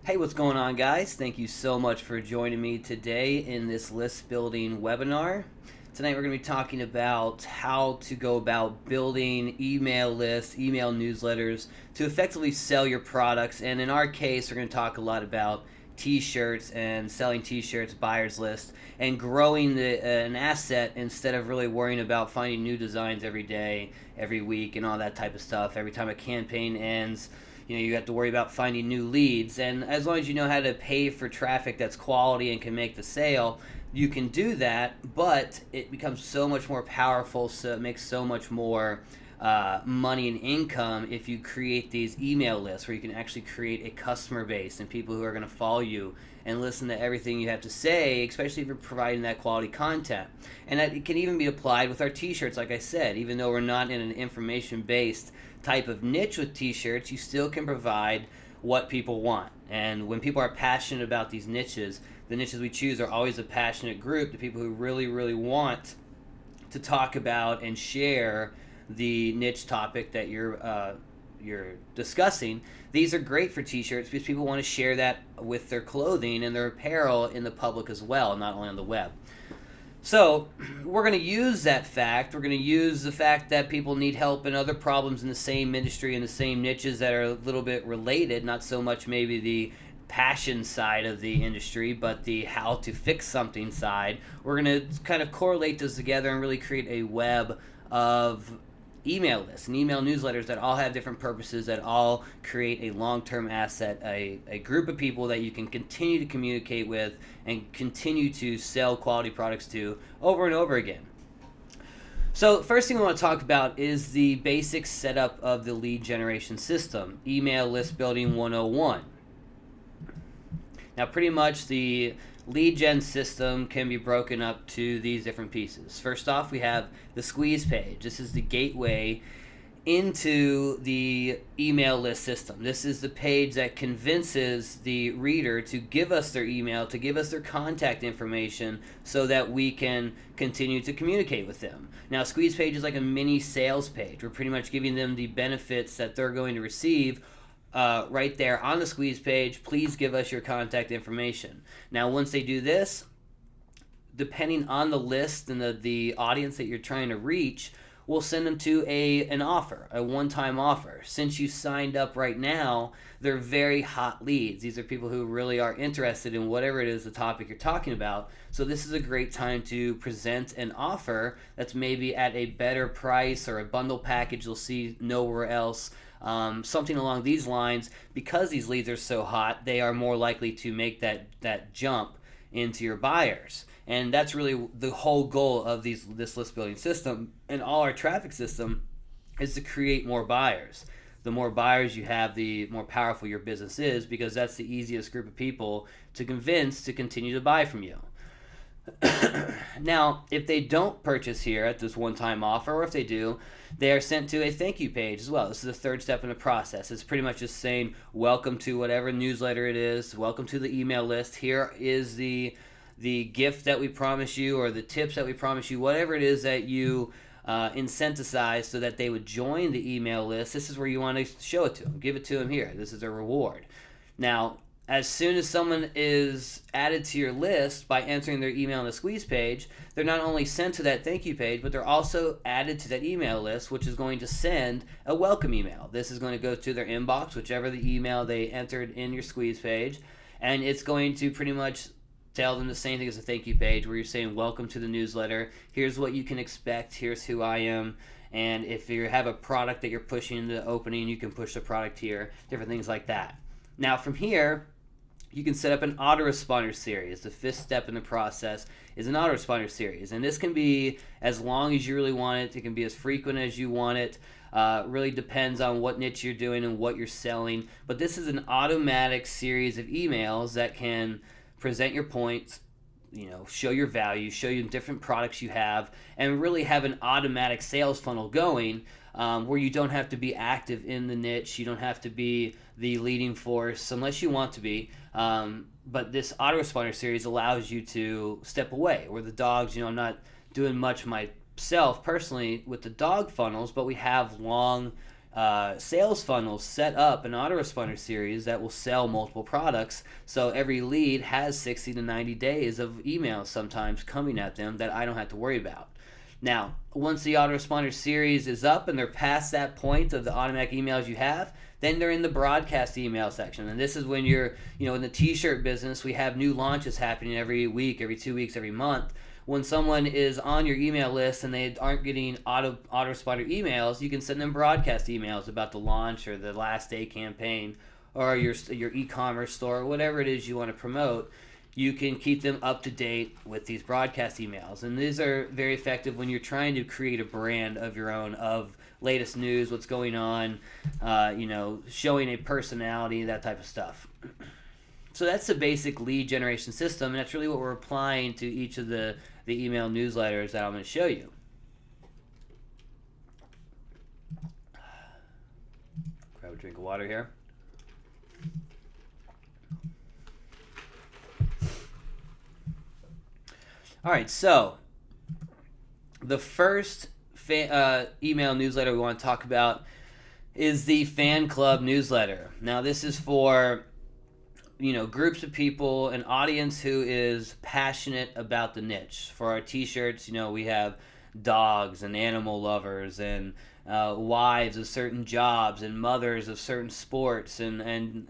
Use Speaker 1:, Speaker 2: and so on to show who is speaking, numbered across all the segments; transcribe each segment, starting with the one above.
Speaker 1: Hey, what's going on, guys? Thank you so much for joining me today in this list building webinar. Tonight, we're going to be talking about how to go about building email lists, email newsletters to effectively sell your products. And in our case, we're going to talk a lot about t-shirts and selling t-shirts, buyers list, and growing an asset instead of really worrying about finding new designs every day, every week, and all that type of stuff. Every time a campaign ends, you have to worry about finding new leads. And as long as you know how to pay for traffic that's quality and can make the sale, you can do that, but it becomes so much more powerful, so it makes so much more money and income if you create these email lists where you can actually create a customer base and people who are going to follow you and listen to everything you have to say, especially if you're providing that quality content. And that it can even be applied with our t-shirts, like I said. Even though we're not in an information-based type of niche with t-shirts, you still can provide what people want. And when people are passionate about these niches, the niches we choose are always a passionate group, the people who really, really want to talk about and share the niche topic that you're discussing. These are great for t-shirts because people want to share that with their clothing and their apparel in the public as well, not only on the web. So we're going to use that fact. We're going to use the fact that people need help in other problems in the same industry and the same niches that are a little bit related, not so much maybe the passion side of the industry, but the how to fix something side. We're going to kind of correlate those together and really create a web of email lists and email newsletters that all have different purposes, that all create a long-term asset, a group of people that you can continue to communicate with and continue to sell quality products to over and over again. So first thing I want to talk about is the basic setup of the lead generation system, email list building 101. Now pretty much the lead gen system can be broken up to these different pieces. First off, we have the squeeze page. This is the gateway into the email list system. This is the page that convinces the reader to give us their email, to give us their contact information so that we can continue to communicate with them. Now, squeeze page is like a mini sales page. We're pretty much giving them the benefits that they're going to receive right there on the squeeze page. Please give us your contact information. Now, once they do this, depending on the list and the audience that you're trying to reach, we'll send them to an offer, a one-time offer. Since you signed up right now, they're very hot leads. These are people who really are interested in whatever it is the topic you're talking about. So this is a great time to present an offer that's maybe at a better price or a bundle package you'll see nowhere else. Something along these lines. Because these leads are so hot, they are more likely to make that jump into your buyers. And that's really the whole goal of this list building system and all our traffic system, is to create more buyers. The more buyers you have, the more powerful your business is, because that's the easiest group of people to convince to continue to buy from you. Now, if they don't purchase here at this one-time offer, or if they do, they are sent to a thank you page as well. This is the third step in the process. It's pretty much just saying, welcome to whatever newsletter it is, welcome to the email list. Here is the gift that we promise you, or the tips that we promise you, whatever it is that you incentivize so that they would join the email list. This is where you want to show it to them. Give it to them here. This is a reward. Now, as soon as someone is added to your list by entering their email on the squeeze page, they're not only sent to that thank you page, but they're also added to that email list, which is going to send a welcome email. This is going to go to their inbox, whichever the email they entered in your squeeze page, and it's going to pretty much tell them the same thing as a thank you page, where you're saying, welcome to the newsletter, here's what you can expect, here's who I am, and if you have a product that you're pushing into the opening, you can push the product here, different things like that. Now from here, you can set up an autoresponder series. The fifth step in the process is an autoresponder series, and this can be as long as you really want it. It can be as frequent as you want it. Really depends on what niche you're doing and what you're selling, but this is an automatic series of emails that can present your points, show your value, show you different products you have, and really have an automatic sales funnel going, where you don't have to be active in the niche. You don't have to be the leading force unless you want to be. But this autoresponder series allows you to step away. Where the dogs, I'm not doing much myself personally with the dog funnels, but we have long sales funnels set up an autoresponder series that will sell multiple products. So every lead has 60 to 90 days of emails sometimes coming at them that I don't have to worry about. Now, once the autoresponder series is up and they're past that point of the automatic emails you have, then they're in the broadcast email section. And this is when you're, in the t-shirt business, we have new launches happening every week, every 2 weeks, every month. When someone is on your email list and they aren't getting autoresponder emails, you can send them broadcast emails about the launch or the last day campaign or your e-commerce store, or whatever it is you want to promote. You can keep them up to date with these broadcast emails. And these are very effective when you're trying to create a brand of your own, of latest news, what's going on, showing a personality, that type of stuff. So that's the basic lead generation system, and that's really what we're applying to each of the email newsletters that I'm going to show you. Grab a drink of water here. All right, so the first email newsletter we want to talk about is the fan club newsletter. Now, this is for groups of people, an audience who is passionate about the niche. For our t-shirts, we have dogs and animal lovers and wives of certain jobs and mothers of certain sports and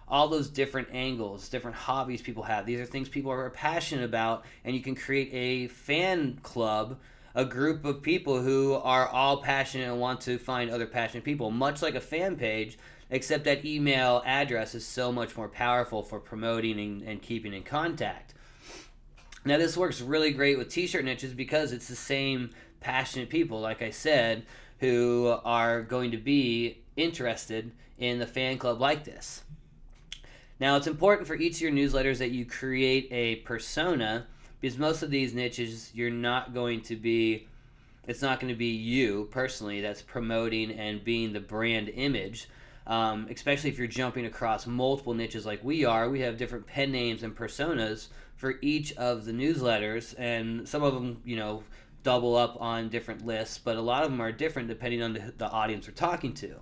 Speaker 1: all those different angles, different hobbies people have. These are things people are passionate about, and you can create a fan club, a group of people who are all passionate and want to find other passionate people, much like a fan page, except that email address is so much more powerful for promoting and keeping in contact. Now, this works really great with t-shirt niches because it's the same passionate people, like I said, who are going to be interested in the fan club like this. Now, it's important for each of your newsletters that you create a persona, because most of these niches, it's not going to be you personally that's promoting and being the brand image. Especially if you're jumping across multiple niches like we are. We have different pen names and personas for each of the newsletters, and some of them, double up on different lists, but a lot of them are different depending on the audience we're talking to.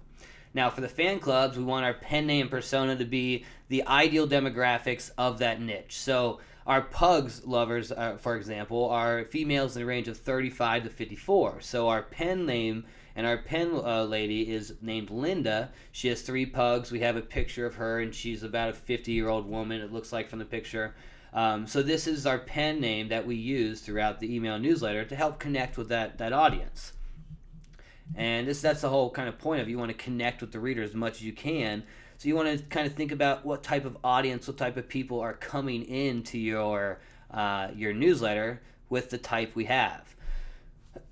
Speaker 1: Now, for the fan clubs, we want our pen name persona to be the ideal demographics of that niche. So our pugs lovers, for example, are females in the range of 35 to 54. So our pen name and our pen lady is named Linda. She has 3 pugs. We have a picture of her, and she's about a 50-year-old woman, it looks like from the picture. So this is our pen name that we use throughout the email newsletter to help connect with that audience. And that's the whole kind of point of it. You want to connect with the reader as much as you can. So you want to kind of think about what type of audience, what type of people are coming into your newsletter with the type we have.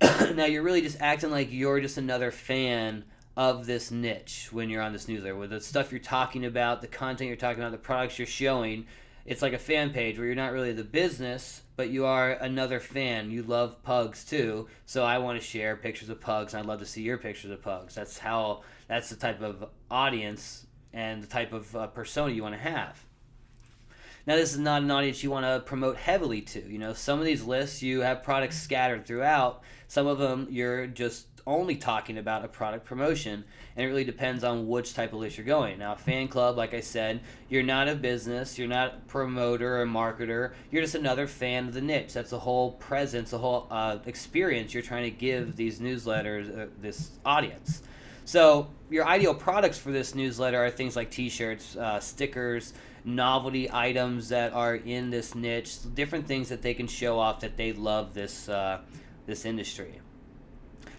Speaker 1: Now, you're really just acting like you're just another fan of this niche when you're on this newsletter. With the stuff you're talking about, the content you're talking about, the products you're showing, it's like a fan page where you're not really the business, but you are another fan. You love pugs too, so I want to share pictures of pugs, and I'd love to see your pictures of pugs. That's the type of audience and the type of persona you want to have. Now, this is not an audience you want to promote heavily to. Some of these lists, you have products scattered throughout. Some of them, you're just only talking about a product promotion, and it really depends on which type of list you're going. Now, a fan club, like I said, you're not a business, you're not a promoter or a marketer, you're just another fan of the niche. That's the whole presence, the whole experience you're trying to give these newsletters, this audience. So your ideal products for this newsletter are things like t-shirts, stickers, novelty items that are in this niche, different things that they can show off that they love this industry.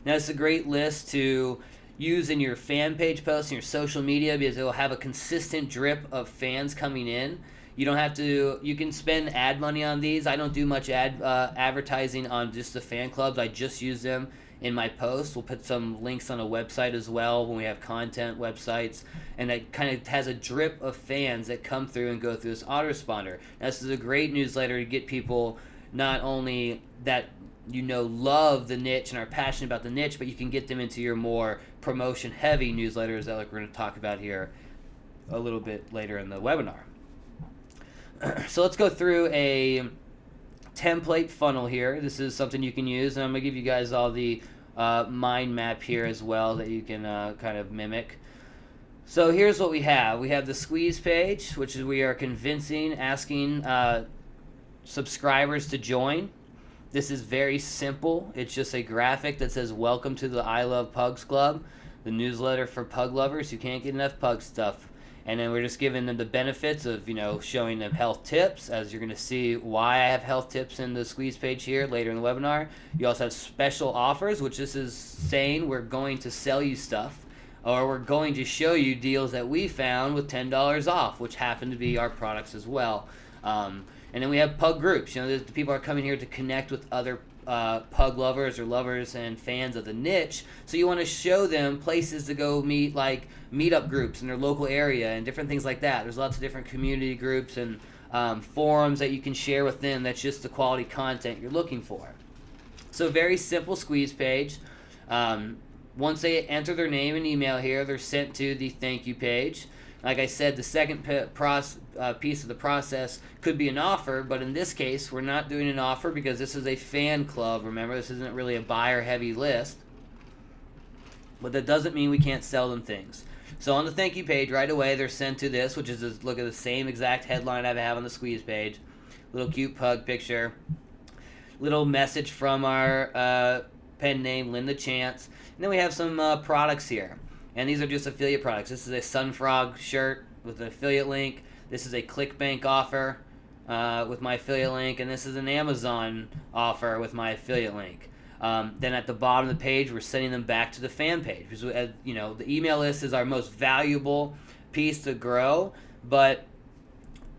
Speaker 1: Now, it's a great list to use in your fan page posts and your social media because it will have a consistent drip of fans coming in. You can spend ad money on these. I don't do much advertising on just the fan clubs. I just use them in my posts. We'll put some links on a website as well when we have content websites, and that kind of has a drip of fans that come through and go through this autoresponder. Now, this is a great newsletter to get people not only that love the niche and are passionate about the niche, but you can get them into your more promotion heavy newsletters that we're going to talk about here a little bit later in the webinar. So let's go through a template funnel here. This is something you can use, and I'm going to give you guys all the mind map here as well that you can kind of mimic. So here's what we have. We have the squeeze page, which is we are asking subscribers to join. This is very simple. It's just a graphic that says welcome to the I Love Pugs Club, the newsletter for pug lovers who can't get enough pug stuff. And then we're just giving them the benefits of, showing them health tips, as you're going to see why I have health tips in the squeeze page here later in the webinar. You also have special offers, which this is saying we're going to sell you stuff, or we're going to show you deals that we found with $10 off, which happen to be our products as well. And then we have pug groups. The people are coming here to connect with other pug lovers or lovers and fans of the niche. So you want to show them places to go meet, like meetup groups in their local area and different things like that. There's lots of different community groups and forums that you can share with them. That's just the quality content you're looking for. So very simple squeeze page. Once they enter their name and email here, they're sent to the thank you page. Like I said, the second piece of the process could be an offer, but in this case, we're not doing an offer because this is a fan club. Remember, this isn't really a buyer-heavy list. But that doesn't mean we can't sell them things. So on the thank you page, right away, they're sent to this, which is look at the same exact headline I have on the squeeze page. Little cute pug picture. Little message from our pen name, Linda Chance. And then we have some products here. And these are just affiliate products. This is a Sunfrog shirt with an affiliate link. This is a ClickBank offer with my affiliate link. And this is an Amazon offer with my affiliate link. Then at the bottom of the page, we're sending them back to the fan page. Because, the email list is our most valuable piece to grow. But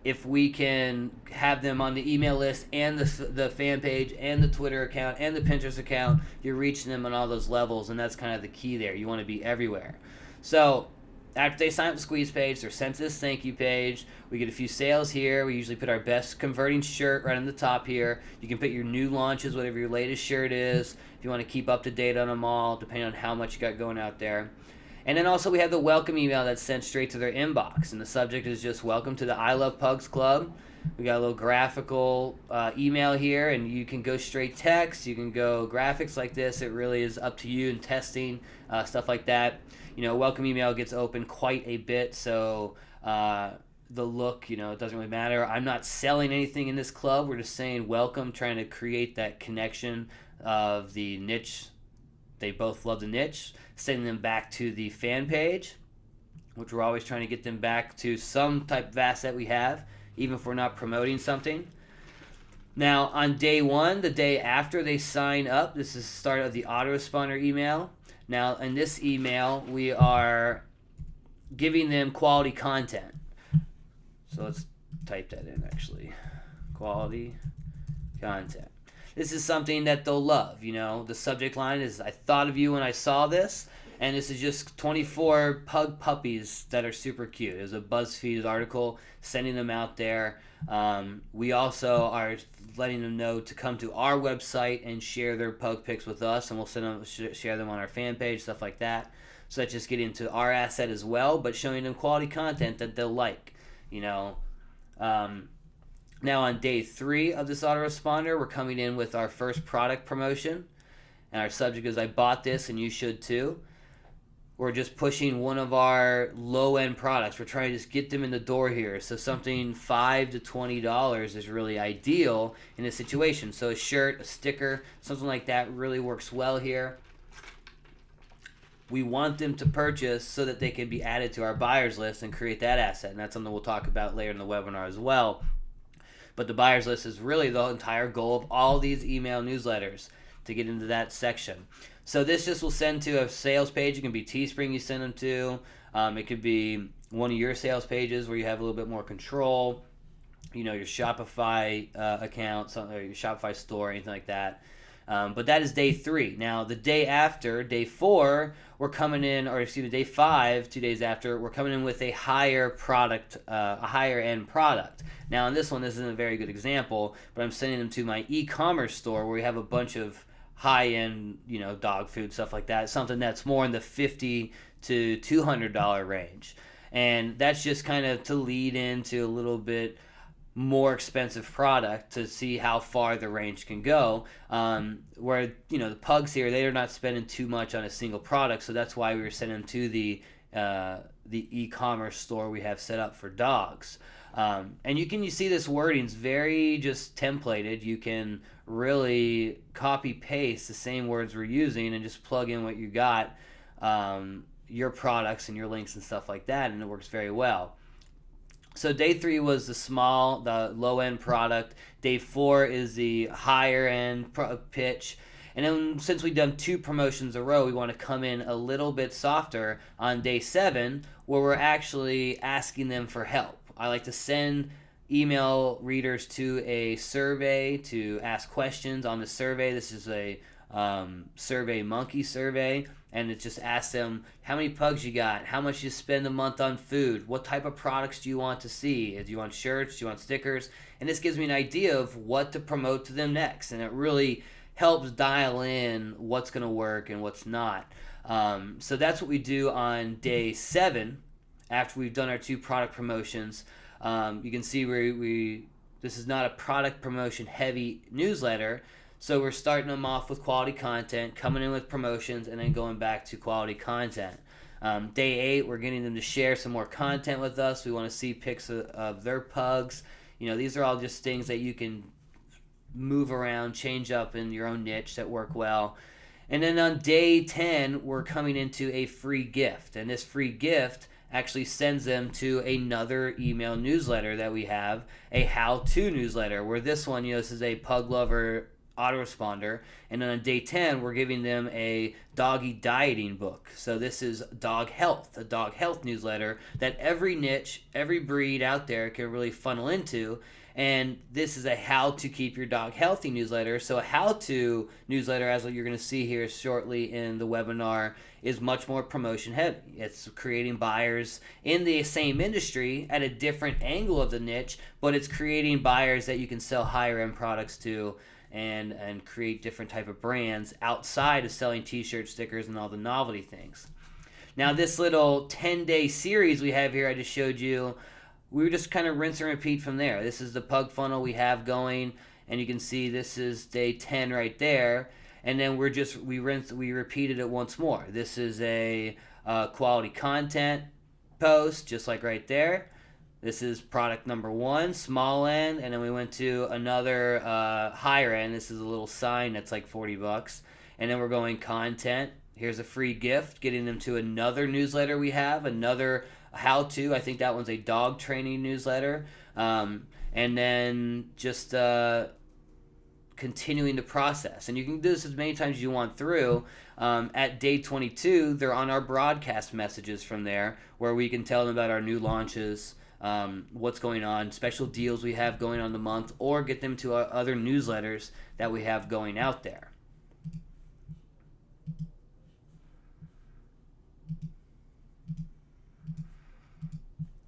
Speaker 1: if we can have them on the email list and the fan page and the Twitter account and the Pinterest account, you're reaching them on all those levels, and that's kind of the key there. You want to be everywhere. So after they sign up the squeeze page, they're sent to this thank you page. We get a few sales here. We usually put our best converting shirt right on the top here. You can put your new launches, whatever your latest shirt is, if you want to keep up to date on them all, depending on how much you got going out there. And then also we have the welcome email that's sent straight to their inbox. And the subject is just welcome to the I Love Pugs Club. We got a little graphical email here, and you can go straight text. You can go graphics like this. It really is up to you and testing, stuff like that. Welcome email gets open quite a bit, so the look, it doesn't really matter. I'm not selling anything in this club. We're just saying welcome, trying to create that connection of the niche. They both love the niche, sending them back to the fan page, which we're always trying to get them back to some type of asset we have, even if we're not promoting something. Now, on day one, the day after they sign up, this is the start of the autoresponder email. Now, in this email, we are giving them quality content. So let's type that in, actually. Quality content. This is something that they'll love, The subject line is, I thought of you when I saw this. And this is just 24 pug puppies that are super cute. There's a BuzzFeed article sending them out there. We also are letting them know to come to our website and share their pug pics with us. And we'll share them on our fan page, stuff like that. So that's just getting to our asset as well, but showing them quality content that they'll like, Now on day 3 of this autoresponder, we're coming in with our first product promotion. And our subject is, I bought this and you should too. We're just pushing one of our low-end products. We're trying to just get them in the door here. So something $5 to $20 is really ideal in this situation. So a shirt, a sticker, something like that really works well here. We want them to purchase so that they can be added to our buyers list and create that asset. And that's something we'll talk about later in the webinar as well. But the buyers list is really the entire goal of all these email newsletters, to get into that section. So this just will send to a sales page. It can be Teespring you send them to. It could be one of your sales pages where you have a little bit more control. Your Shopify account, or your Shopify store, anything like that. But that is day 3. Now, the day after, day 4, we're coming in, day 5, 2 days after, we're coming in with a higher product, a higher end product. Now, in this one, this isn't a very good example, but I'm sending them to my e-commerce store where we have a bunch of high-end, dog food, stuff like that. Something that's more in the $50 to $200 range. And that's just kind of to lead into a little bit more expensive product to see how far the range can go. Where the pugs here, they are not spending too much on a single product, so that's why we were sending them to the e-commerce store we have set up for dogs. And you see this wording's very just templated. You can really copy paste the same words we're using and just plug in what you got, your products and your links and stuff like that, and it works very well. So day 3 was the low end product. Day 4 is the higher end pitch. And then since we've done 2 promotions in a row, we want to come in a little bit softer on day 7, where we're actually asking them for help. I like to send email readers to a survey to ask questions on the survey. This is a Survey Monkey survey, and it just asks them how many pugs you got, how much you spend a month on food, what type of products do you want to see, do you want shirts, do you want stickers, and this gives me an idea of what to promote to them next, and it really helps dial in what's going to work and what's not. So that's what we do on day 7 after we've done our 2 product promotions. You can see this is not a product promotion heavy newsletter. So we're starting them off with quality content, coming in with promotions, and then going back to quality content. Day 8, we're getting them to share some more content with us. We want to see pics of their pugs. These are all just things that you can move around, change up in your own niche that work well. And then on day 10, we're coming into a free gift. And this free gift actually sends them to another email newsletter that we have, a how-to newsletter, where this one, this is a pug lover autoresponder, and then on day 10 we're giving them a doggy dieting book. So this is a dog health newsletter that every niche, every breed out there can really funnel into, and this is a how to keep your dog healthy newsletter. So a how to newsletter, as you're going to see here shortly in the webinar, is much more promotion heavy. It's creating buyers in the same industry at a different angle of the niche, but it's creating buyers that you can sell higher end products to and create different type of brands outside of selling t-shirts, stickers, and all the novelty things. Now this little 10-day series we have here I just showed you, we were just kind of rinse and repeat from there. This is the pug funnel we have going, and you can see this is day 10 right there, and then we repeated it once more. This is a quality content post, just like right there. This is product number 1, small end, and then we went to another higher end. This is a little sign that's like $40, and then we're going content. Here's a free gift, getting them to another newsletter we have, another how-to. I think that one's a dog training newsletter, and then just continuing the process. And you can do this as many times as you want through. At day 22, they're on our broadcast messages from there, where we can tell them about our new launches, what's going on, special deals we have going on the month, or get them to our other newsletters that we have going out there.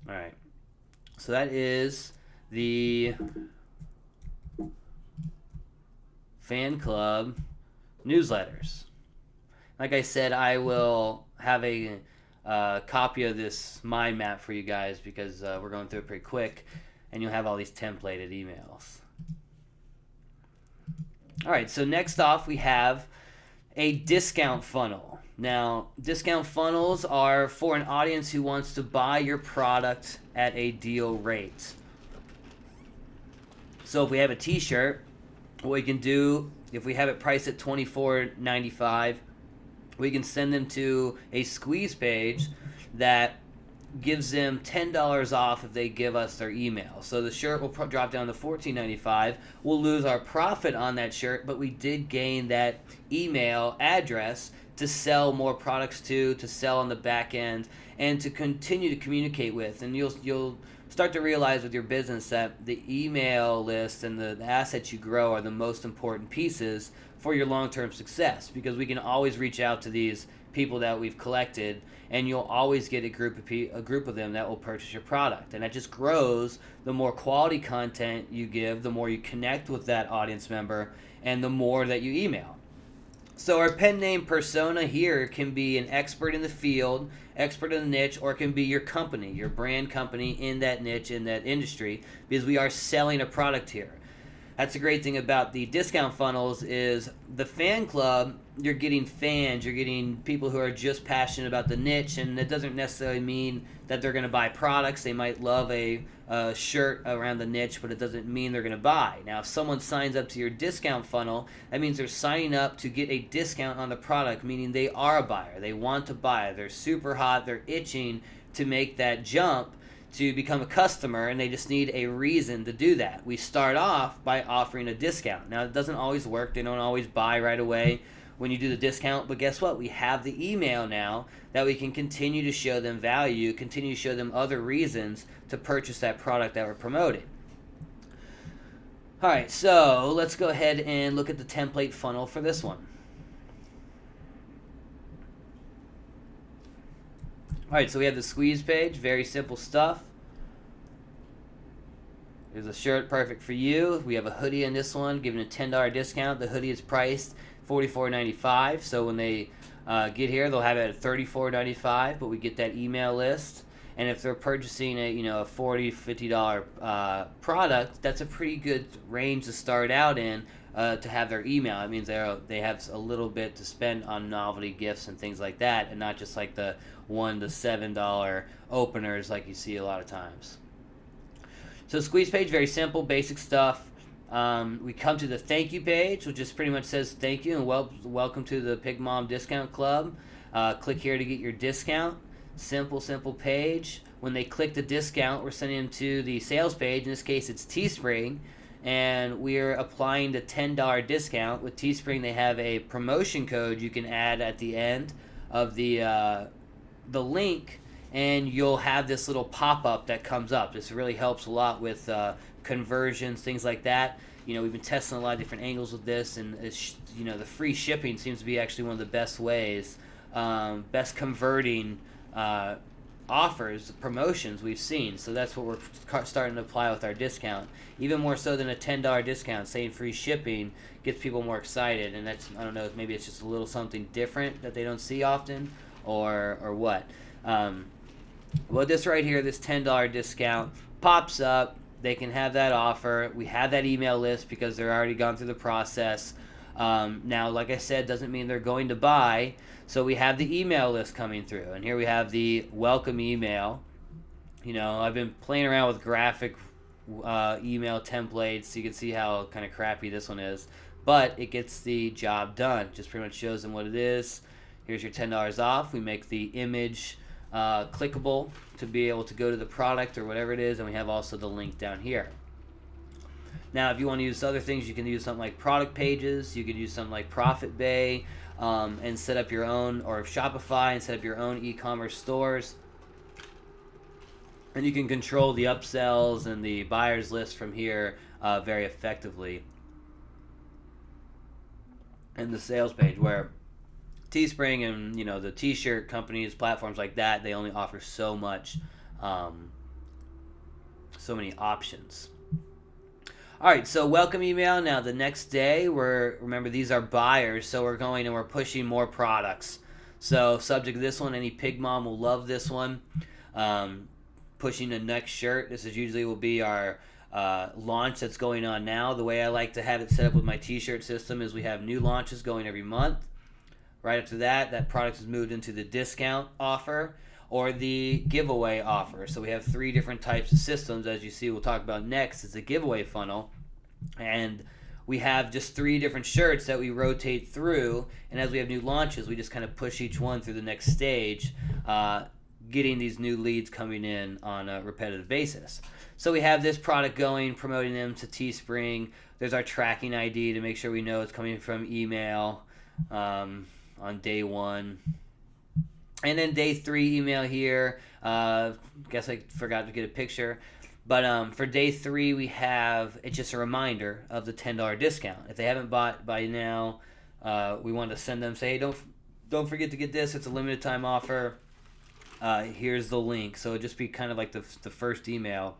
Speaker 1: All right, so that is the fan club newsletters. Like I said, I will have a copy of this mind map for you guys, because we're going through it pretty quick, and you'll have all these templated emails. All right, so next off we have a discount funnel. Now, discount funnels are for an audience who wants to buy your product at a deal rate. So if we have a t-shirt, what we can do, if we have it priced at $24.95, we can send them to a squeeze page that gives them $10 off if they give us their email. So the shirt will drop down to $14.95. We'll lose our profit on that shirt, but we did gain that email address to sell more products to sell on the back end, and to continue to communicate with. And you'll start to realize with your business that the email list and the assets you grow are the most important pieces for your long-term success, because we can always reach out to these people that we've collected, and you'll always get a group of them that will purchase your product. And that just grows the more quality content you give, the more you connect with that audience member, and the more that you email. So our pen name persona here can be an expert in the field, expert in the niche, or it can be your company, your brand company in that niche, in that industry, because we are selling a product here. That's the great thing about the discount funnels is the fan club, you're getting fans, you're getting people who are just passionate about the niche, and that doesn't necessarily mean that they're going to buy products. They might love a shirt around the niche, but it doesn't mean they're going to buy. Now, if someone signs up to your discount funnel, that means they're signing up to get a discount on the product, meaning they are a buyer. They want to buy. They're super hot. They're itching to make that jump to become a customer, and they just need a reason to do that. We start off by offering a discount. Now, it doesn't always work. They don't always buy right away when you do the discount, but guess what? We have the email now that we can continue to show them value, continue to show them other reasons to purchase that product that we're promoting. All right, so let's go ahead and look at the template funnel for this one. All right, so we have the squeeze page, very simple stuff. There's a shirt perfect for you. We have a hoodie in this one, giving a $10 discount. The hoodie is priced $44.95, so when they get here, they'll have it at $34.95, but we get that email list. And if they're purchasing a $40, $50 product, that's a pretty good range to start out in to have their email. It means they have a little bit to spend on novelty gifts and things like that, and not just like the $1 to $7 openers like you see a lot of times. So squeeze page, very simple, basic stuff. We come to the thank you page, which just pretty much says thank you and welcome to the Pig Mom Discount Club. Click here to get your discount. Simple page. When they click the discount, we're sending them to the sales page. In this case, it's Teespring, and we're applying the $10 discount. With Teespring, they have a promotion code you can add at the end of the link, and you'll have this little pop-up that comes up. This really helps a lot with conversions, things like that. We've been testing a lot of different angles with this, and the free shipping seems to be actually one of the best ways, best converting offers, promotions we've seen. So that's what we're starting to apply with our discount. Even more so than a $10 discount, saying free shipping gets people more excited, and that's, I don't know, maybe it's just a little something different that they don't see often, or what. Well, this right here, this $10 discount pops up. They can have that offer. We have that email list because they're already gone through the process. Now, like I said, doesn't mean they're going to buy. So we have the email list coming through. And here we have the welcome email. I've been playing around with graphic email templates, so you can see how kind of crappy this one is. But it gets the job done. Just pretty much shows them what it is. Here's your $10 off. We make the image clickable to be able to go to the product or whatever it is, and we have also the link down here. Now, if you want to use other things, you can use something like product pages. You could use something like Profit Bay and set up your own, or Shopify and set up your own e-commerce stores. And you can control the upsells and the buyers list from here very effectively. And the sales page, where Teespring and the t-shirt companies, platforms like that, they only offer so much, so many options. All right, so welcome email. Now the next day, remember these are buyers, so we're going and we're pushing more products. So subject to this one, any pig mom will love this one. Pushing the next shirt. This is usually will be our launch that's going on now. The way I like to have it set up with my t-shirt system is we have new launches going every month. Right after that product is moved into the discount offer or the giveaway offer. So we have 3 different types of systems. As you see, we'll talk about next is the giveaway funnel. And we have just 3 different shirts that we rotate through. And as we have new launches, we just kind of push each one through the next stage, getting these new leads coming in on a repetitive basis. So we have this product going, promoting them to Teespring. There's our tracking ID to make sure we know it's coming from email on day 1. And then day 3 email here. Guess I forgot to get a picture. But for day 3, we have, it's just a reminder of the $10 discount. If they haven't bought by now, we want to send them, say, hey, don't forget to get this. It's a limited time offer. Here's the link. So it'd just be kind of like the first email,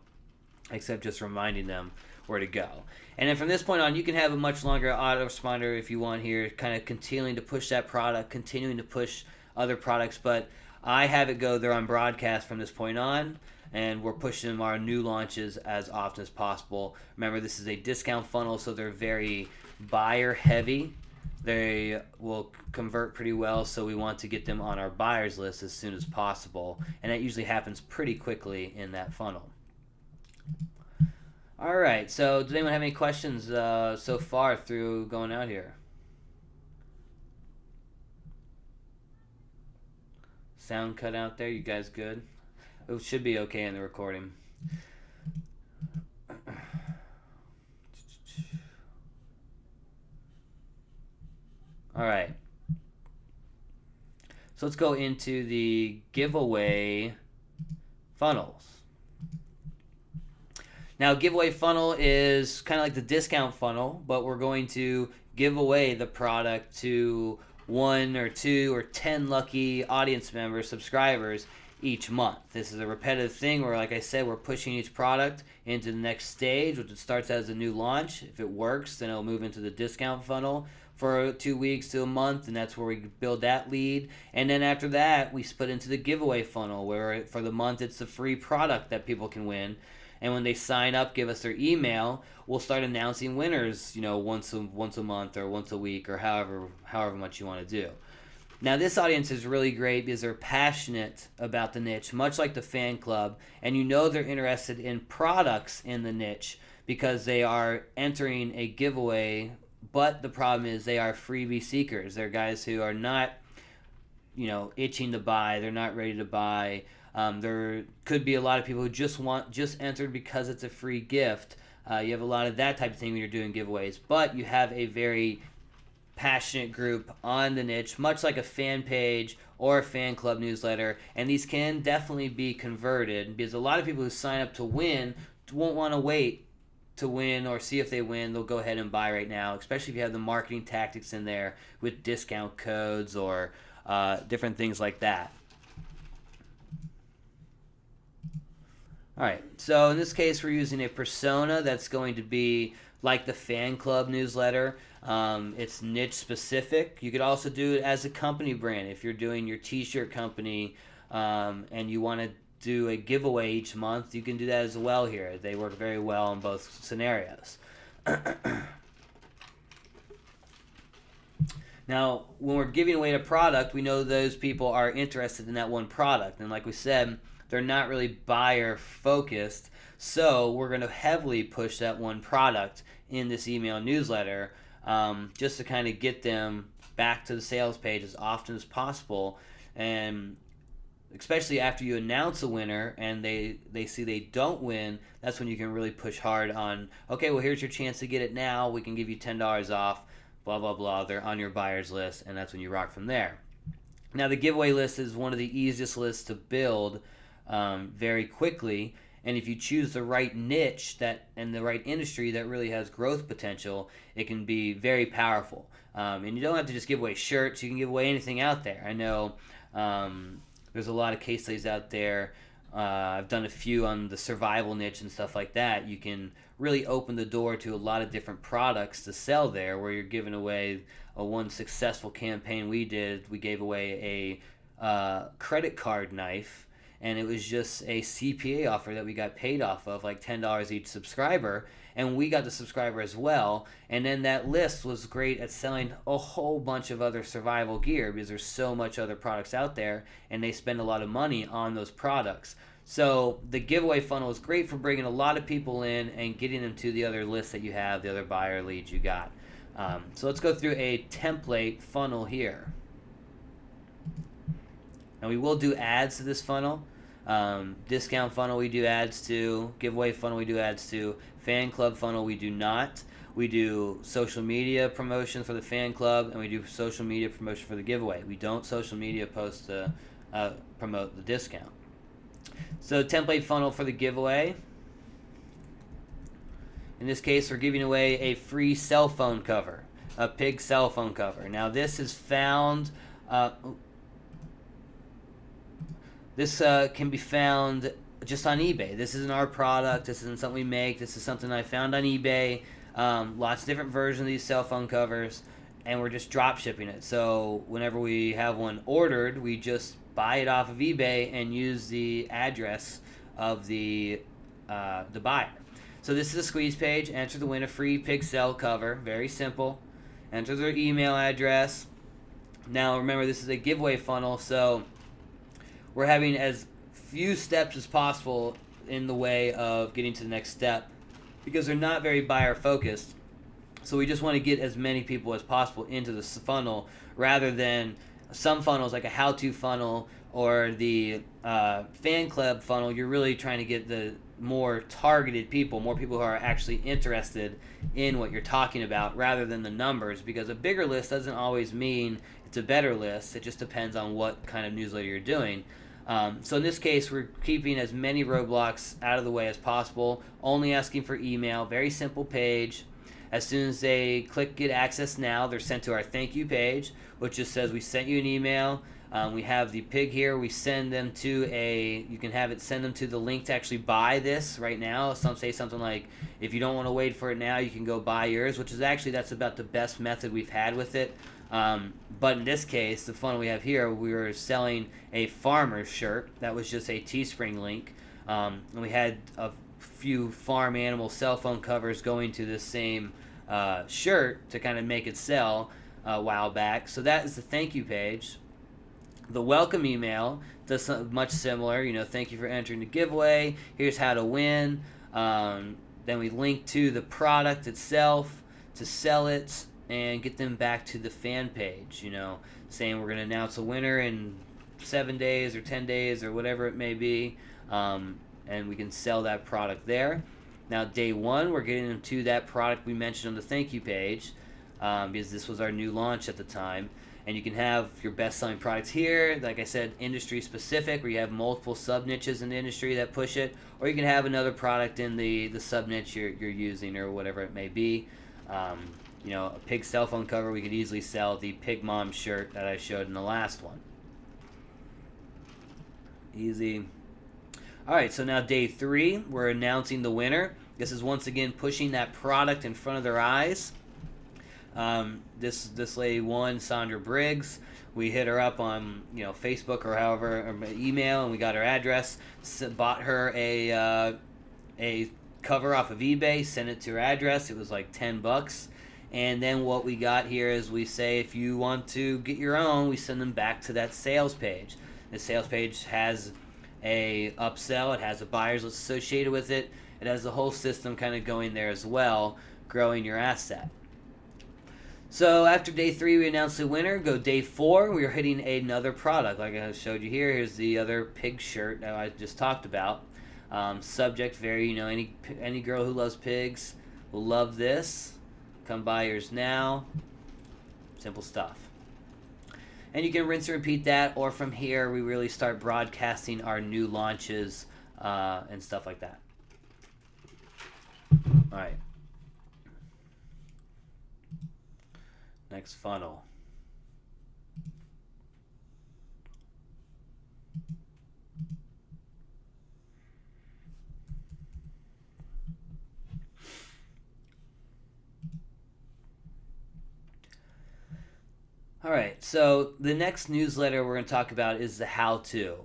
Speaker 1: except just reminding them where to go. And then from this point on, you can have a much longer autoresponder if you want here, kind of continuing to push that product, continuing to push other products. But I have it go, they're on broadcast from this point on, and we're pushing our new launches as often as possible. Remember, this is a discount funnel, so they're very buyer heavy. They will convert pretty well, so we want to get them on our buyers list as soon as possible. And that usually happens pretty quickly in that funnel. All right, so does anyone have any questions so far through going out here? Sound cut out there? You guys good? It should be okay in the recording. All right. So let's go into the giveaway funnels. Now, giveaway funnel is kind of like the discount funnel, but we're going to give away the product to 1 or 2 or 10 lucky audience members, subscribers each month. This is a repetitive thing where, like I said, we're pushing each product into the next stage, which it starts as a new launch. If it works, then it'll move into the discount funnel for 2 weeks to a month, and that's where we build that lead. And then after that, we split into the giveaway funnel, where for the month it's the free product that people can win. And when they sign up, give us their email, we'll start announcing winners, once a month or once a week or however much you want to do. Now, this audience is really great because they're passionate about the niche, much like the fan club, and they're interested in products in the niche because they are entering a giveaway. But the problem is they are freebie seekers. They're guys who are not, itching to buy. They're not ready to buy. There could be a lot of people who just entered because it's a free gift. You have a lot of that type of thing when you're doing giveaways. But you have a very passionate group on the niche, much like a fan page or a fan club newsletter. And these can definitely be converted because a lot of people who sign up to win won't want to wait to win or see if they win. They'll go ahead and buy right now, especially if you have the marketing tactics in there with discount codes or different things like that. All right, so in this case, we're using a persona that's going to be like the fan club newsletter. It's niche specific. You could also do it as a company brand. If you're doing your t-shirt company and you want to do a giveaway each month, you can do that as well here. They work very well in both scenarios. Now, when we're giving away a product, we know those people are interested in that one product. And like we said, they're not really buyer focused. So we're going to heavily push that one product in this email newsletter just to kind of get them back to the sales page as often as possible. And especially after you announce a winner and they see they don't win, that's when you can really push hard on, okay, well, here's your chance to get it now. We can give you $10 off, blah, blah, blah. They're on your buyer's list, and that's when you rock from there. Now, the giveaway list is one of the easiest lists to build very quickly. And if you choose the right niche and the right industry that really has growth potential, it can be very powerful. And you don't have to just give away shirts. You can give away anything out there. I know there's a lot of case studies out there. I've done a few on the survival niche and stuff like that. You can really open the door to a lot of different products to sell there, where you're giving away one successful campaign we did. We gave away a credit card knife, and it was just a CPA offer that we got paid off of, like $10 each subscriber, and we got the subscriber as well. And then that list was great at selling a whole bunch of other survival gear because there's so much other products out there, and they spend a lot of money on those products. So the giveaway funnel is great for bringing a lot of people in and getting them to the other lists that you have, the other buyer leads you got. So let's go through a template funnel here. Now we will do ads to this funnel. Discount funnel we do ads to, giveaway funnel we do ads to, fan club funnel we do not. We do social media promotion for the fan club, and we do social media promotion for the giveaway. We don't social media post to promote the discount. So template funnel for the giveaway. In this case, we're giving away a free cell phone cover, a pig cell phone cover. Now this is found This can be found just on eBay. This isn't our product. This isn't something we make. This is something I found on eBay. Lots of different versions of these cell phone covers, and we're just drop shipping it. So whenever we have one ordered, we just buy it off of eBay and use the address of the buyer. So this is a squeeze page. Enter to win a free pig cell cover. Very simple. Enter their email address. Now remember, this is a giveaway funnel, so we're having as few steps as possible in the way of getting to the next step because they're not very buyer focused. So we just want to get as many people as possible into this funnel rather than some funnels like a how-to funnel or the fan club funnel. You're really trying to get the more targeted people, more people who are actually interested in what you're talking about rather than the numbers, because a bigger list doesn't always mean it's a better list. It just depends on what kind of newsletter you're doing. So in this case, we're keeping as many roadblocks out of the way as possible, only asking for email, very simple page. As soon as they click Get Access Now, they're sent to our thank you page, which just says we sent you an email. We have the pig here. We send them to you can have it send them to the link to actually buy this right now. Some say something like, if you don't want to wait for it now, you can go buy yours, which is actually, that's about the best method we've had with it. But in this case, the funnel we have here, we were selling a farmer's shirt. That was just a Teespring link. And we had a few farm animal cell phone covers going to the same shirt to kind of make it sell a while back. So that is the thank you page. The welcome email does something much similar. Thank you for entering the giveaway. Here's how to win. Then we link to the product itself to sell it and get them back to the fan page, saying we're going to announce a winner in 7 days or 10 days or whatever it may be, and we can sell that product there. Now, day one, we're getting them to that product we mentioned on the thank you page, because this was our new launch at the time. And you can have your best-selling products here, like I said, industry-specific, where you have multiple sub-niches in the industry that push it, or you can have another product in the sub-niche you're using or whatever it may be. A pig cell phone cover, we could easily sell the Pig Mom shirt that I showed in the last one. Easy. All right, so now day 3, we're announcing the winner. This is once again pushing that product in front of their eyes. This lady won, Sandra Briggs. We hit her up on Facebook or however, or email, and we got her address. Bought her a cover off of eBay, sent it to her address. It was like $10. And then what we got here is we say if you want to get your own, we send them back to that sales page. The sales page has a upsell. It has a buyer's list associated with it. It has the whole system kind of going there as well, growing your asset. So after day 3, we announced the winner. Go day 4, we are hitting another product. Like I showed you here, here's the other pig shirt that I just talked about. Subject, very, any girl who loves pigs will love this. Come buy yours now. Simple stuff. And you can rinse and repeat that, or from here, we really start broadcasting our new launches and stuff like that. All right. Next funnel. All right, so the next newsletter we're going to talk about is the how-to.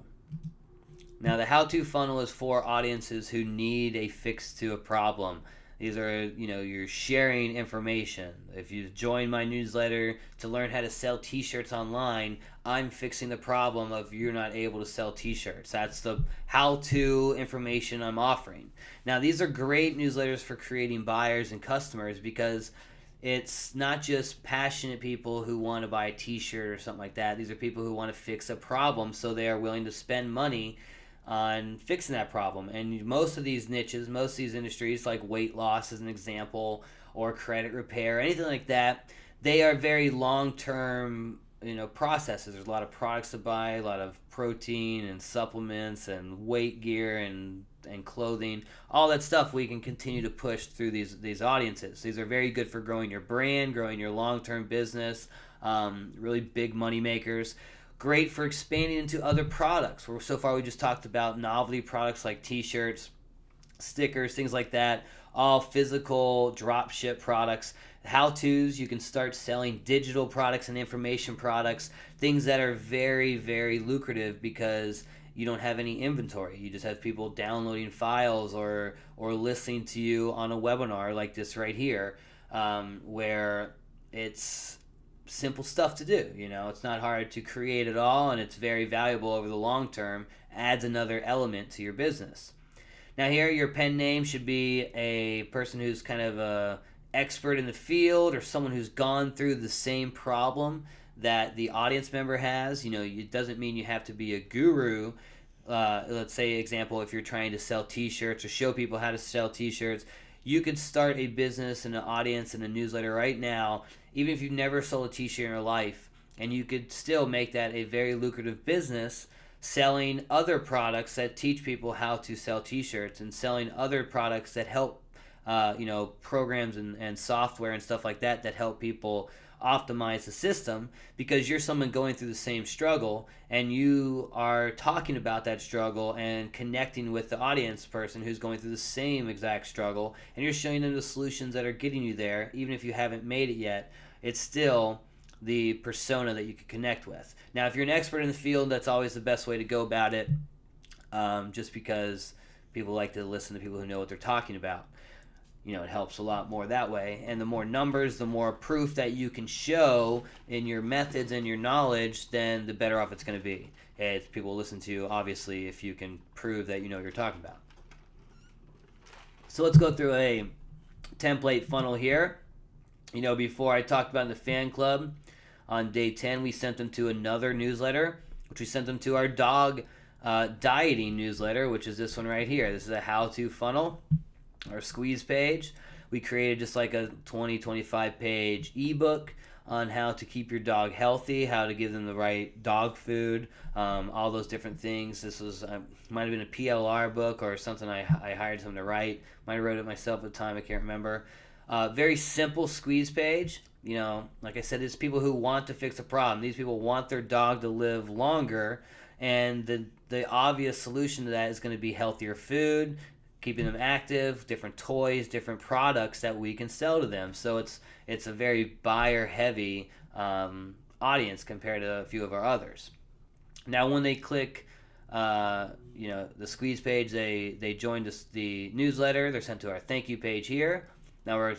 Speaker 1: Now, the how-to funnel is for audiences who need a fix to a problem. These are, you're sharing information. If you've joined my newsletter to learn how to sell t-shirts online, I'm fixing the problem of you're not able to sell t-shirts. That's the how-to information I'm offering. Now, these are great newsletters for creating buyers and customers because it's not just passionate people who want to buy a t-shirt or something like that. These are people who want to fix a problem, so they are willing to spend money on fixing that problem. And most of these niches, most of these industries, like weight loss as an example, or credit repair, anything like that, they are very long-term processes. There's a lot of products to buy, a lot of protein and supplements and weight gear and clothing, all that stuff we can continue to push through these audiences. These are very good for growing your brand, growing your long-term business, really big money makers. Great for expanding into other products. Where so far we just talked about novelty products like t-shirts, stickers, things like that, all physical drop ship products. How-tos, you can start selling digital products and information products, things that are very, very lucrative because you don't have any inventory. You just have people downloading files or listening to you on a webinar like this right here, where it's simple stuff to do. It's not hard to create at all, and it's very valuable over the long term. Adds another element to your business. Now here, your pen name should be a person who's kind of a expert in the field, or someone who's gone through the same problem that the audience member has. It doesn't mean you have to be a guru. Let's say, example, if you're trying to sell t-shirts or show people how to sell t-shirts, you could start a business and an audience and a newsletter right now, even if you've never sold a t-shirt in your life, and you could still make that a very lucrative business, selling other products that teach people how to sell t-shirts, and selling other products that help programs and software and stuff like that help people optimize the system, because you're someone going through the same struggle, and you are talking about that struggle and connecting with the audience person who's going through the same exact struggle, and you're showing them the solutions that are getting you there. Even if you haven't made it yet, it's still the persona that you can connect with. Now, if you're an expert in the field, that's always the best way to go about it, just because people like to listen to people who know what they're talking about. It helps a lot more that way. And the more numbers, the more proof that you can show in your methods and your knowledge, then the better off it's going to be. It's people listen to you, obviously, if you can prove that you know what you're talking about. So let's go through a template funnel here. Before I talked about in the fan club, on day 10, we sent them to another newsletter, which we sent them to our dog dieting newsletter, which is this one right here. This is a how-to funnel. Our squeeze page. We created just like a 20-25 page ebook on how to keep your dog healthy, how to give them the right dog food, all those different things. This was might have been a PLR book or something I hired someone to write. Might have wrote it myself at the time, I can't remember. Very simple squeeze page. Like I said, it's people who want to fix a problem. These people want their dog to live longer, and the obvious solution to that is going to be healthier food, keeping them active, different toys, different products that we can sell to them. So it's a very buyer-heavy audience compared to a few of our others. Now, when they click, the squeeze page, they join the newsletter. They're sent to our thank you page here. Now we're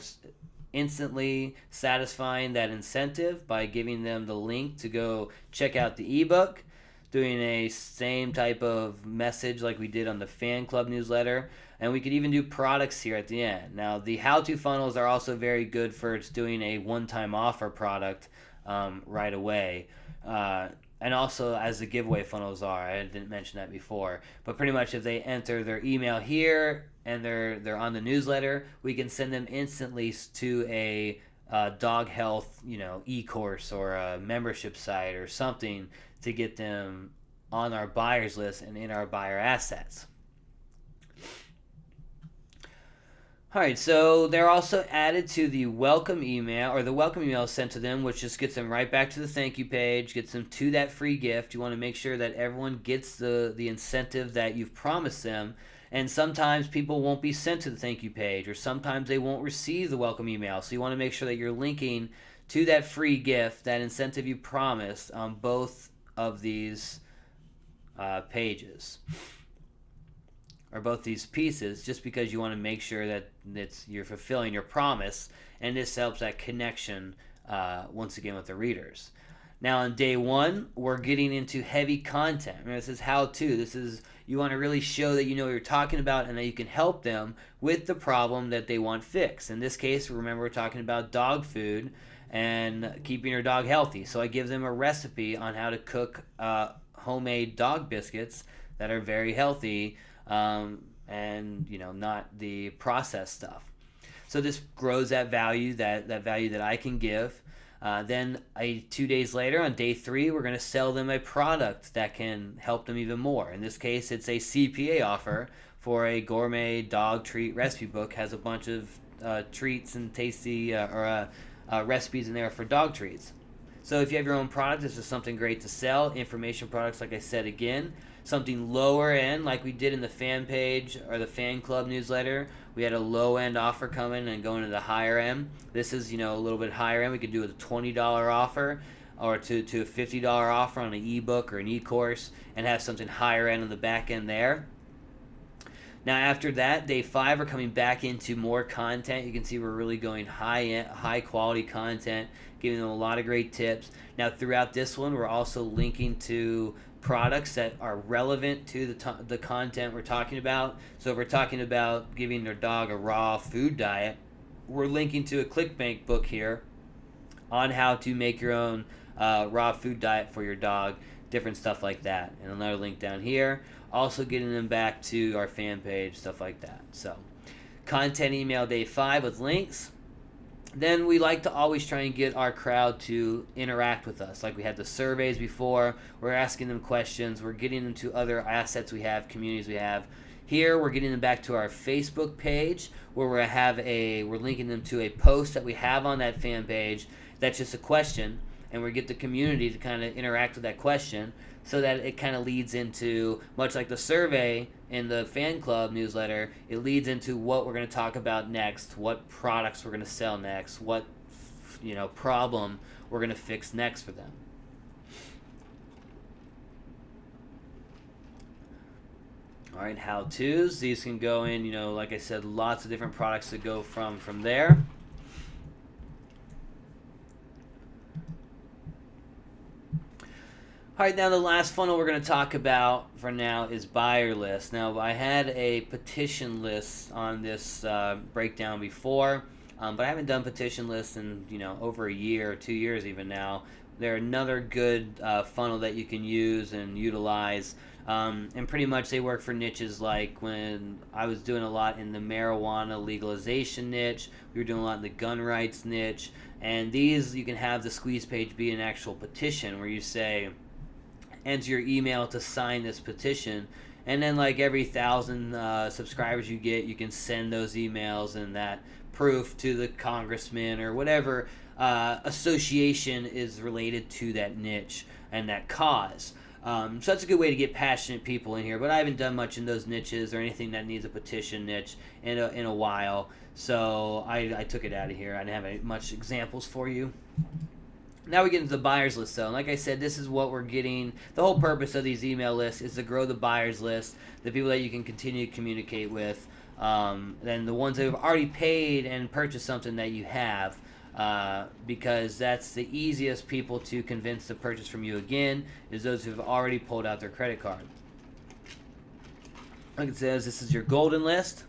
Speaker 1: instantly satisfying that incentive by giving them the link to go check out the ebook, doing a same type of message like we did on the fan club newsletter. And we could even do products here at the end. Now, the how-to funnels are also very good for doing a one-time offer product right away. And also as the giveaway funnels are. I didn't mention that before. But pretty much if they enter their email here and they're on the newsletter, we can send them instantly to a dog health e-course or a membership site or something to get them on our buyers list and in our buyer assets. All right, so they're also added to the welcome email, or the welcome email is sent to them, which just gets them right back to the thank you page, gets them to that free gift. You want to make sure that everyone gets the incentive that you've promised them. And sometimes people won't be sent to the thank you page, or sometimes they won't receive the welcome email. So you want to make sure that you're linking to that free gift, that incentive you promised, on both of these pages, or both these pieces, just because you want to make sure that you're fulfilling your promise, and this helps that connection once again with the readers. Now on day 1, we're getting into heavy content. This is how-to. This is, you want to really show that you know what you're talking about and that you can help them with the problem that they want fixed. In this case, remember, we're talking about dog food and keeping your dog healthy. So I give them a recipe on how to cook homemade dog biscuits that are very healthy, and not the processed stuff. So this grows that value that I can give. Then 2 days later, on day 3, we're going to sell them a product that can help them even more. In this case, it's a CPA offer for a gourmet dog treat recipe book. Has a bunch of treats and tasty recipes in there for dog treats. So if you have your own product, this is something great to sell. Information products, like I said again. Something lower end, like we did in the fan page or the fan club newsletter. We had a low end offer coming and going to the higher end. This is, a little bit higher end. We could do a $20 offer or to a $50 offer on an ebook or an e-course and have something higher end on the back end there. Now after that, day 5, we're coming back into more content. You can see we're really going high quality content, giving them a lot of great tips. Now throughout this one, we're also linking to products that are relevant to the content we're talking about. So if we're talking about giving your dog a raw food diet, we're linking to a ClickBank book here on how to make your own raw food diet for your dog, different stuff like that. And another link down here, also getting them back to our fan page, stuff like that. So content email day 5 with links. Then we like to always try and get our crowd to interact with us. Like we had the surveys before, we're asking them questions, we're getting them to other assets we have, communities we have. Here we're getting them back to our Facebook page where we're linking them to a post that we have on that fan page that's just a question, and we get the community to kind of interact with that question so that it kind of leads into, much like the survey in the fan club newsletter, it leads into what we're going to talk about next, what products we're going to sell next, what problem we're going to fix next for them. All right, how-tos. These can go in, like I said, lots of different products to go from there. All right, now the last funnel we're going to talk about for now is buyer list. Now, I had a petition list on this breakdown before, but I haven't done petition lists in over a year or 2 years even now. They're another good funnel that you can use and utilize, and pretty much they work for niches like when I was doing a lot in the marijuana legalization niche. We were doing a lot in the gun rights niche, and these you can have the squeeze page be an actual petition where you say, enter your email to sign this petition, and then like every 1,000 subscribers you get, you can send those emails and that proof to the congressman or whatever association is related to that niche and that cause. So that's a good way to get passionate people in here, but I haven't done much in those niches or anything that needs a petition niche in a while, so I took it out of here. I didn't have much examples for you. Now we get into the buyers list, though. And like I said, this is what we're getting. The whole purpose of these email lists is to grow the buyers list, the people that you can continue to communicate with, then the ones that have already paid and purchased something that you have, because that's the easiest people to convince to purchase from you again, is those who have already pulled out their credit card. Like it says, this is your golden list.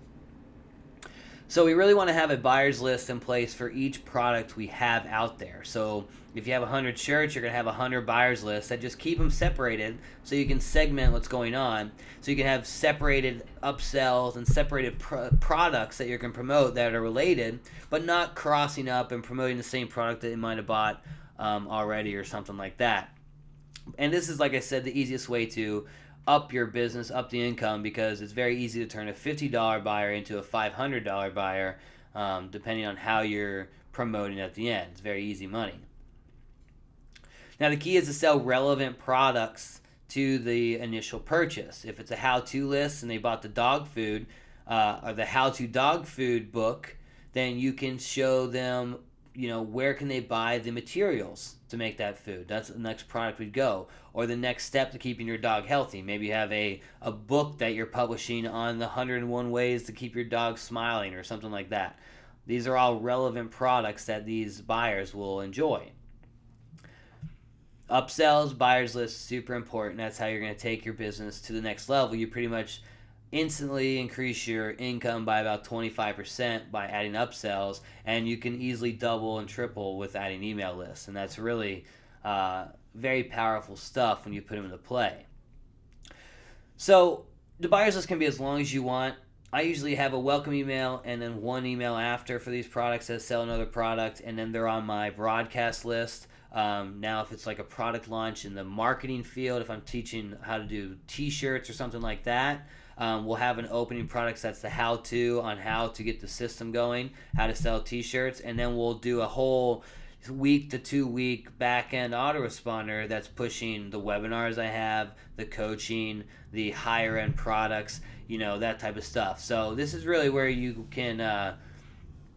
Speaker 1: So we really want to have a buyer's list in place for each product we have out there. So if you have 100 shirts, you're going to have 100 buyer's lists that just keep them separated so you can segment what's going on. So you can have separated upsells and separated products that you can promote that are related, but not crossing up and promoting the same product that you might have bought already or something like that. And this is, like I said, the easiest way to up your business, up the income, because it's very easy to turn a $50 buyer into a $500 buyer, depending on how you're promoting at the end. It's very easy money. Now the key is to sell relevant products to the initial purchase. If it's a how-to list and they bought the dog food or the how-to dog food book, then you can show them, where can they buy the materials to make that food. That's the next product we'd go. Or the next step to keeping your dog healthy. Maybe you have a book that you're publishing on the 101 ways to keep your dog smiling or something like that. These are all relevant products that these buyers will enjoy. Upsells, buyers list, super important. That's how you're going to take your business to the next level. You pretty much instantly increase your income by about 25% by adding upsells, and you can easily double and triple with adding email lists. And that's really very powerful stuff when you put them into play. So the buyers list can be as long as you want. I usually have a welcome email and then one email after for these products that sell another product, and then they're on my broadcast list. Now if it's like a product launch in the marketing field, if I'm teaching how to do t-shirts or something like that, we'll have an opening products that's the how-to on how to get the system going, how to sell t-shirts, and then we'll do a whole week to 2 week back end autoresponder that's pushing the webinars I have, the coaching, the higher end products, that type of stuff. So this is really where you can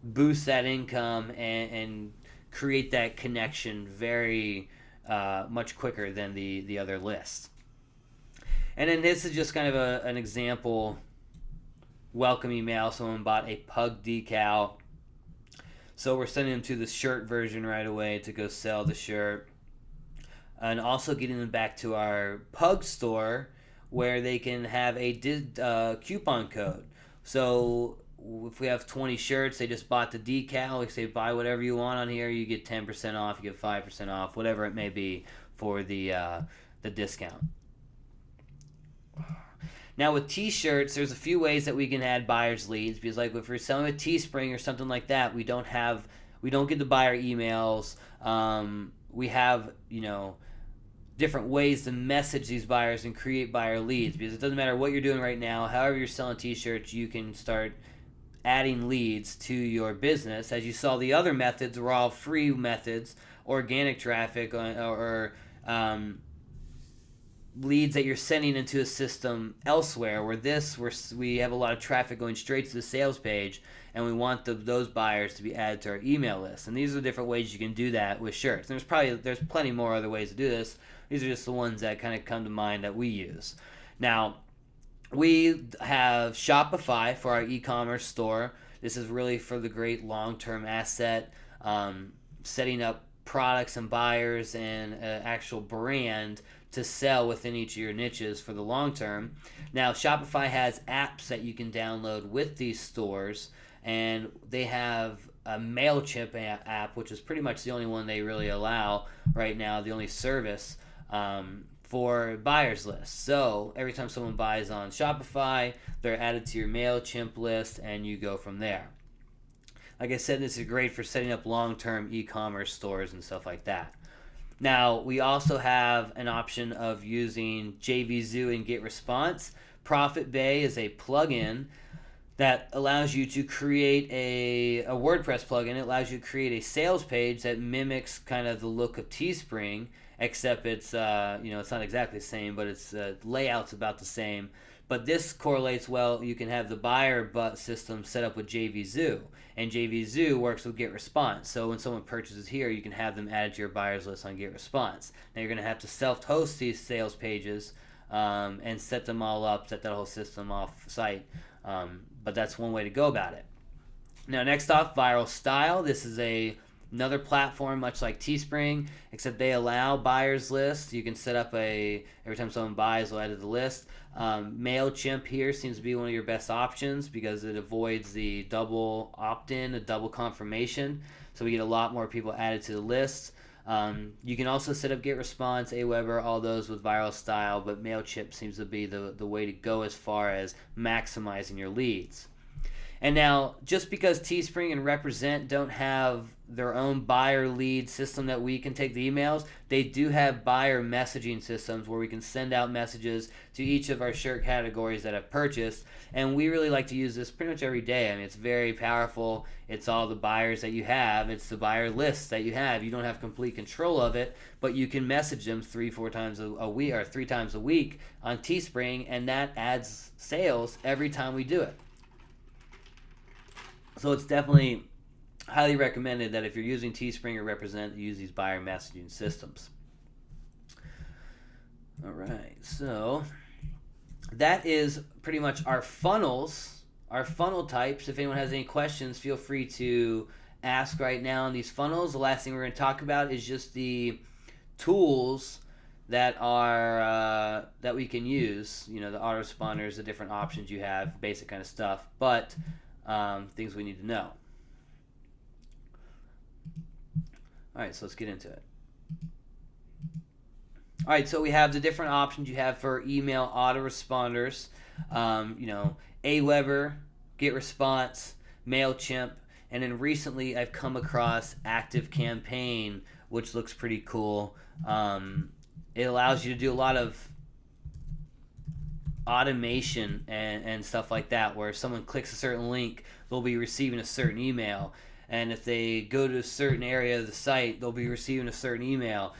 Speaker 1: boost that income and create that connection very much quicker than the other lists. And then this is just kind of an example welcome email. Someone bought a pug decal, so we're sending them to the shirt version right away to go sell the shirt, and also getting them back to our pug store where they can have a coupon code. So if we have 20 shirts, they just bought the decal. We say buy whatever you want on here, you get 10% off, you get 5% off, whatever it may be for the discount. Now with t-shirts, there's a few ways that we can add buyers leads, because like if we're selling a Teespring or something like that, we don't get the buyer emails. We have different ways to message these buyers and create buyer leads, because it doesn't matter what you're doing right now. However you're selling t-shirts, you can start adding leads to your business. As you saw, the other methods were all free methods, organic traffic or leads that you're sending into a system elsewhere, where we have a lot of traffic going straight to the sales page, and we want those buyers to be added to our email list. And these are the different ways you can do that with shirts. There's plenty more other ways to do this. These are just the ones that kind of come to mind that we use. Now, we have Shopify for our e-commerce store. This is really for the great long-term asset, setting up products and buyers and an actual brand to sell within each of your niches for the long term. Now, Shopify has apps that you can download with these stores, and they have a MailChimp app, which is pretty much the only one they really allow right now, the only service for buyers lists. So every time someone buys on Shopify, they're added to your MailChimp list, and you go from there. Like I said, this is great for setting up long-term e-commerce stores and stuff like that. Now, we also have an option of using JVZoo and GetResponse. Profit Bay is a plugin that allows you to create a WordPress plugin. It allows you to create a sales page that mimics kind of the look of Teespring, except it's it's not exactly the same, but its layout's about the same. But this correlates well. You can have the buyer system set up with JVZoo, and JVZoo works with GetResponse. So when someone purchases here, you can have them added to your buyers list on GetResponse. Now you're going to have to self-host these sales pages and set them all up, set that whole system off-site. But that's one way to go about it. Now next off, Viral Style. This is another platform much like Teespring, except they allow buyers lists. You can set up every time someone buys, they'll add to the list. MailChimp here seems to be one of your best options because it avoids the double opt-in, the double confirmation. So we get a lot more people added to the list. You can also set up GetResponse, Aweber, all those with Viral Style, but MailChimp seems to be the way to go as far as maximizing your leads. And now, just because Teespring and Represent don't have their own buyer lead system that we can take the emails, they do have buyer messaging systems where we can send out messages to each of our shirt categories that have purchased. And we really like to use this pretty much every day. I mean, it's very powerful. It's all the buyers that you have. It's the buyer list that you have. You don't have complete control of it, but you can message them 3-4 times a week or 3 times a week on Teespring, and that adds sales every time we do it. So it's definitely highly recommended that if you're using Teespring or Represent, you use these buyer messaging systems. All right, so that is pretty much our funnels, our funnel types. If anyone has any questions, feel free to ask right now on these funnels. The last thing we're going to talk about is just the tools that are that we can use. The autoresponders, the different options you have, basic kind of stuff, but things we need to know. All right, so let's get into it. All right, so we have the different options you have for email autoresponders. Aweber, GetResponse, MailChimp, and then recently I've come across ActiveCampaign, which looks pretty cool. It allows you to do a lot of automation and stuff like that, where if someone clicks a certain link, they'll be receiving a certain email. and if they go to a certain area of the site, they'll be receiving a certain email.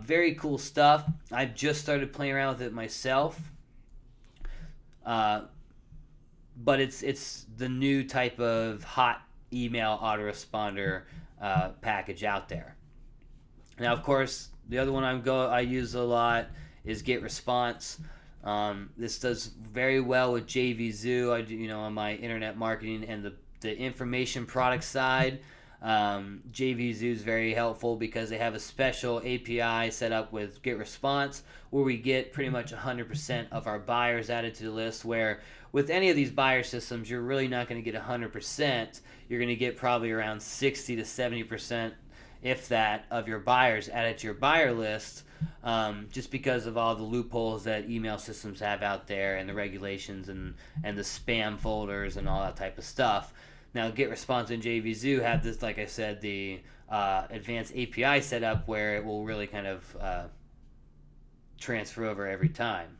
Speaker 1: Very cool stuff. I've just started playing around with it myself, but it's the new type of hot email autoresponder package out there. Now, of course, the other one I use a lot is GetResponse. This does very well with JVZoo. On my internet marketing and the information product side. JVZoo is very helpful because they have a special API set up with GetResponse where we get pretty much 100% of our buyers added to the list, where with any of these buyer systems, you're really not going to get 100%. You're going to get probably around 60 to 70%, if that, of your buyers added to your buyer list, just because of all the loopholes that email systems have out there and the regulations and the spam folders and all that type of stuff. Now, GetResponse and JVZoo have this, like I said, the advanced API set up where it will really kind of transfer over every time,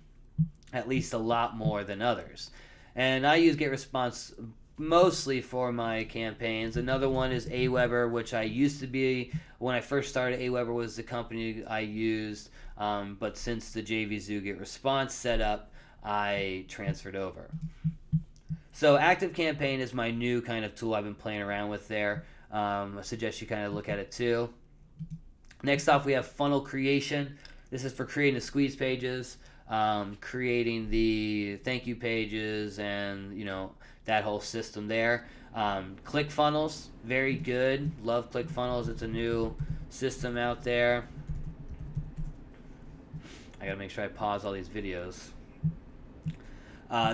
Speaker 1: at least a lot more than others. And I use GetResponse mostly for my campaigns. Another one is Aweber, which I used to be, when I first started, Aweber was the company I used, but since the JVZoo GetResponse setup, I transferred over. So ActiveCampaign is my new kind of tool I've been playing around with there. I suggest you kind of look at it too. Next off, we have funnel creation. This is for creating the squeeze pages, creating the thank you pages, and that whole system there. ClickFunnels, very good. Love ClickFunnels. It's a new system out there. I gotta make sure I pause all these videos.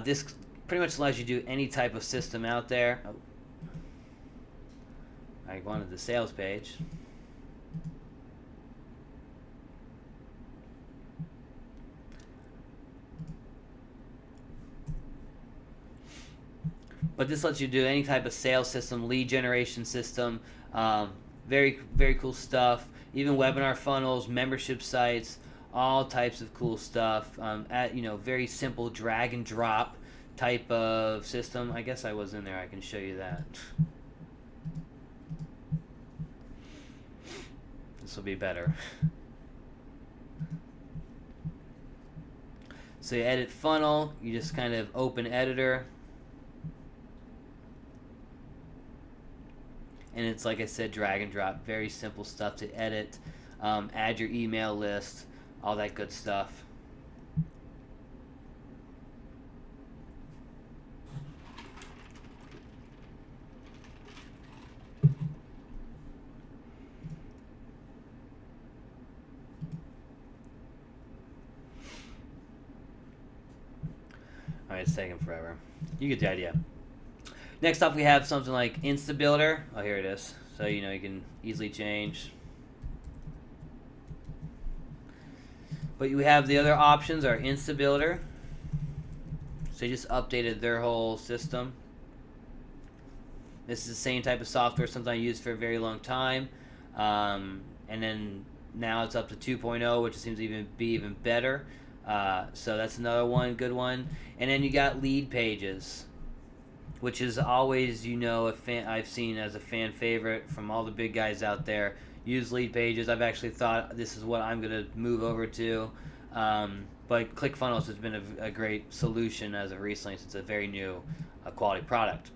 Speaker 1: This pretty much allows you to do any type of system out there. Oh. I wanted the sales page. But this lets you do any type of sales system, lead generation system. Very, very cool stuff. Even webinar funnels, membership sites, all types of cool stuff. Very simple drag and drop type of system. I guess I was in there. I can show you that. This will be better. So you edit funnel. You just kind of open editor. And it's, like I said, drag and drop. Very simple stuff to edit. Add your email list. All that good stuff. Alright, it's taking forever. You get the idea. Next up, we have something like InstaBuilder. Oh, here it is. So, you can easily change. But you have the other options are InstaBuilder. So they just updated their whole system. This is the same type of software, something I used for a very long time. And then now it's up to 2.0, which seems to be even better. So that's another one, good one. And then you got lead pages, which is always, I've seen as a fan favorite from all the big guys out there. Use lead pages. I've actually thought this is what I'm going to move over to. But ClickFunnels has been a great solution as of recently, since it's a very new quality product.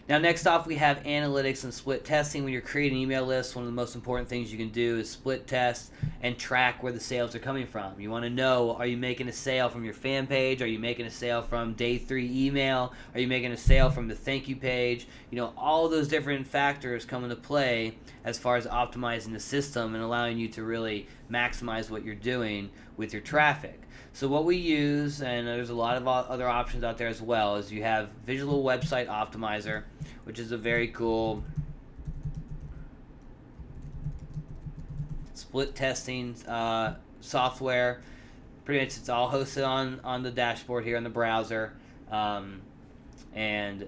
Speaker 1: Now, next off, we have analytics and split testing. When you're creating an email list, one of the most important things you can do is split test and track where the sales are coming from. You want to know, are you making a sale from your fan page? Are you making a sale from day 3 email? Are you making a sale from the thank you page? All those different factors come into play as far as optimizing the system and allowing you to really maximize what you're doing with your traffic. So what we use, and there's a lot of other options out there as well, is you have Visual Website Optimizer, which is a very cool split testing software. Pretty much it's all hosted on the dashboard here in the browser. And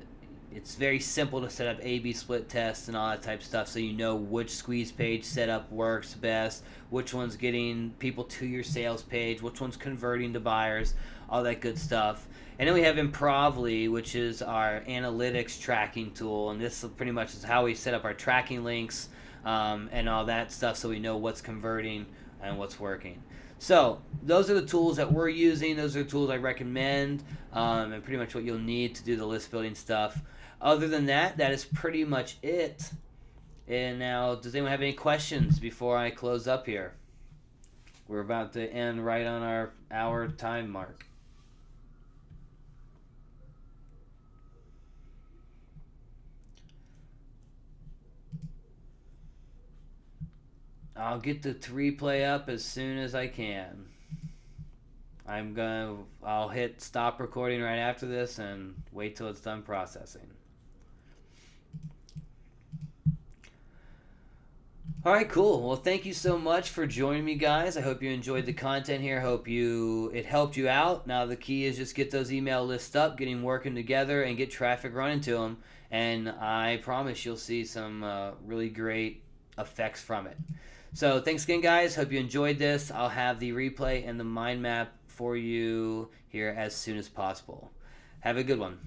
Speaker 1: it's very simple to set up A/B split tests and all that type of stuff, so you know which squeeze page setup works best, which one's getting people to your sales page, which one's converting to buyers, all that good stuff. And then we have Improvly, which is our analytics tracking tool, and this pretty much is how we set up our tracking links and all that stuff, so we know what's converting and what's working. So those are the tools that we're using. Those are the tools I recommend, and pretty much what you'll need to do the list building stuff. Other than that, that is pretty much it. And now, does anyone have any questions before I close up here? We're about to end right on our hour time mark. I'll get the replay up as soon as I can. I'll hit stop recording right after this and wait till it's done processing. All right, cool. Well, thank you so much for joining me, guys. I hope you enjoyed the content here. Hope it helped you out. Now the key is just get those email lists up, getting working together, and get traffic running to them. And I promise you'll see some really great effects from it. So thanks again, guys. Hope you enjoyed this. I'll have the replay and the mind map for you here as soon as possible. Have a good one.